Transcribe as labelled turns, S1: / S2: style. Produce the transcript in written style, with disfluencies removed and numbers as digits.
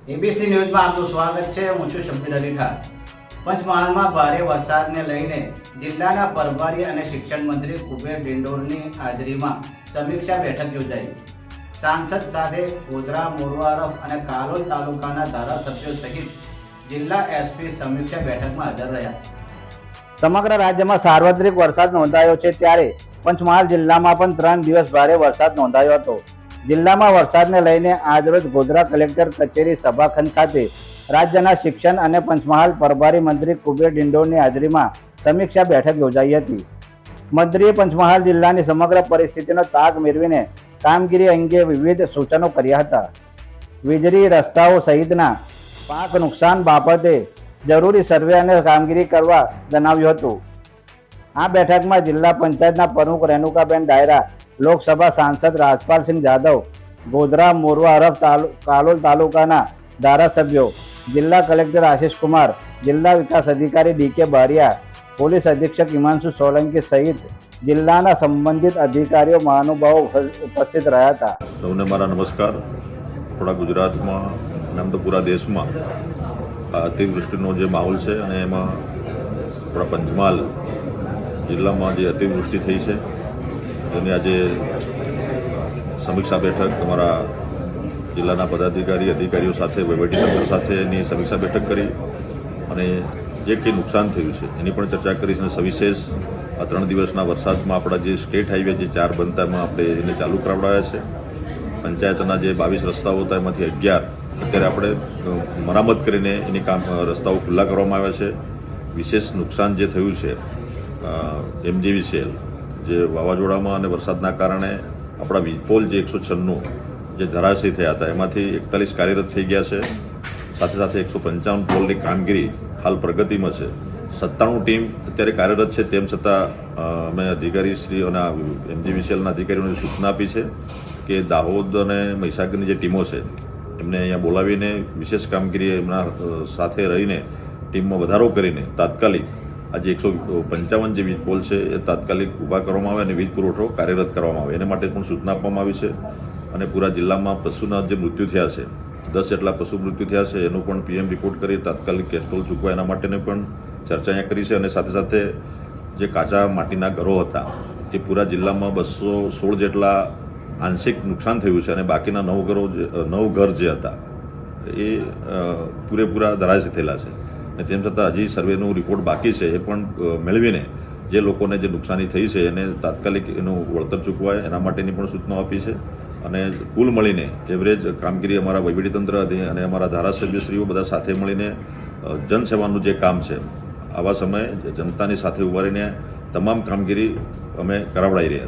S1: ABC ન્યૂઝમાં આપનું સ્વાગત છે. હું છું શબ્બીર અલી ઠાર. પંચમહાલમાં ભારે વરસાદને લઈને જિલ્લાના પ્રભારી અને શિક્ષણ મંત્રી કુબેર ડિંડોરની હાજરીમાં સમીક્ષા બેઠક યોજાઈ. સાંસદ સાથે ગોધરા, મોરવારફ અને કાલોલ તાલુકાના ધારાસભ્યો સહિત જિલ્લા એસપી સમીક્ષા બેઠકમાં હાજર રહ્યા. સમગ્ર રાજ્યમાં સાર્વત્રિક વરસાદ નોંધાયો છે, ત્યારે પંચમહાલ જિલ્લામાં પણ 3 દિવસ ભારે વરસાદ નોંધાયો હતો. જિલ્લામાં વરસાદને લઈને આજરોજ ગોધરા કલેક્ટર કચેરી સભાખંડ ખાતે રાજ્યના શિક્ષણ અને પંચમહાલ પ્રભારી મંત્રી કુબેર ડિંડોરની હાજરીમાં સમીક્ષા બેઠક યોજાઈ હતી. મંત્રીએ પંચમહાલ જિલ્લાની સમગ્ર પરિસ્થિતિનો તાગ મેળવીને કામગીરી અંગે વિવિધ સૂચનો કર્યા હતા. વીજળી, રસ્તાઓ સહિતના પાક નુકસાન બાબતે જરૂરી સર્વે અને કામગીરી કરવા જણાવ્યું હતું. આ બેઠકમાં જિલ્લા પંચાયતના પ્રમુખ રેણુકાબેન ડાયરા, લોકસભા સાંસદ રાજપાલસિંહ જાદવ, ગોધરા, મોરવારફ, કાલોલ તાલુકાના ધારાસભ્યો, જિલ્લા કલેક્ટર આશિષ કુમાર, જિલ્લા વિકાસ અધિકારી ડીકે બારિયા, પોલીસ અધિક્ષક હિમાંશુ સોલંકી સહિત જિલ્લાના સંબંધિત અધિકારીઓ, મહાનુભાવો ઉપસ્થિત રહ્યા હતા.
S2: સૌને મારા નમસ્કાર. થોડા ગુજરાતમાં અને આમ તો પૂરા દેશમાં અતિવૃષ્ટિનો જે માહોલ છે અને એમાં આપણા પંચમહાલ જિલ્લામાં જે અતિવૃષ્ટિ થઈ છે તેની આજે સમીક્ષા બેઠક અમારા જિલ્લાના પદાધિકારી, અધિકારીઓ સાથે, વહીવટીતંત્ર સાથે એની સમીક્ષા બેઠક કરી અને જે કંઈ નુકસાન થયું છે એની પણ ચર્ચા કરી અને સવિશેષ આ 3 દિવસના વરસાદમાં આપણા જે સ્ટેટ હાઈવે જે 4 બનતા એમાં આપણે એને ચાલુ કરાવડાવ્યા છે. પંચાયતના જે 22 રસ્તાઓ હતા એમાંથી 11 અત્યારે આપણે મરામત કરીને એની રસ્તાઓ ખુલ્લા કરવામાં આવ્યા છે. વિશેષ નુકસાન જે થયું છે MGVCL જે વાવાઝોડામાં અને વરસાદના કારણે આપણા વીજપોલ જે 196 જે ધરાશયી થયા હતા એમાંથી 41 કાર્યરત થઈ ગયા છે. સાથે સાથે 155 પોલની કામગીરી હાલ પ્રગતિમાં છે. 97 ટીમ અત્યારે કાર્યરત છે. તેમ છતાં અમે અધિકારીશ્રીઓ અને MGVCLના અધિકારીઓને સૂચના આપી છે કે દાહોદ અને મહીસાગરની જે ટીમો છે એમને અહીંયા બોલાવીને વિશેષ કામગીરી એમના સાથે રહીને ટીમમાં વધારો કરીને તાત્કાલિક આજે 155 જે વીજ પોલ છે એ તાત્કાલિક ઊભા કરવામાં આવે અને વીજ પુરવઠો કાર્યરત કરવામાં આવે એને માટે પણ સૂચના આપવામાં આવી છે. અને પૂરા જિલ્લામાં પશુના જે મૃત્યુ થયા છે 10 જેટલા પશુ મૃત્યુ થયા છે એનું પણ PM રિપોર્ટ કરી તાત્કાલિક કેસ્ટ્રોલ ચૂકવા એના માટેની પણ ચર્ચા અહીંયા કરી છે. અને સાથે સાથે જે કાચા માટીના ઘરો હતા એ પૂરા જિલ્લામાં 216 જેટલા આંશિક નુકસાન થયું છે અને બાકીના 9 ઘર જે હતા એ પૂરેપૂરા ધરાશયી થયેલા છે. અને તેમ છતાં હજી સર્વેનો રિપોર્ટ બાકી છે એ પણ મેળવીને જે લોકોને જે નુકસાની થઈ છે એને તાત્કાલિક એનું વળતર ચૂકવાય એના માટેની પણ સૂચનાઓ આપી છે. અને કુલ મળીને એવરેજ કામગીરી અમારા વહીવટીતંત્ર અને અમારા ધારાસભ્યશ્રીઓ બધા સાથે મળીને જનસેવાનું જે કામ છે આવા સમયે જનતાની સાથે ઉભા રહીને તમામ કામગીરી અમે કરાવડાવી રહ્યા છીએ.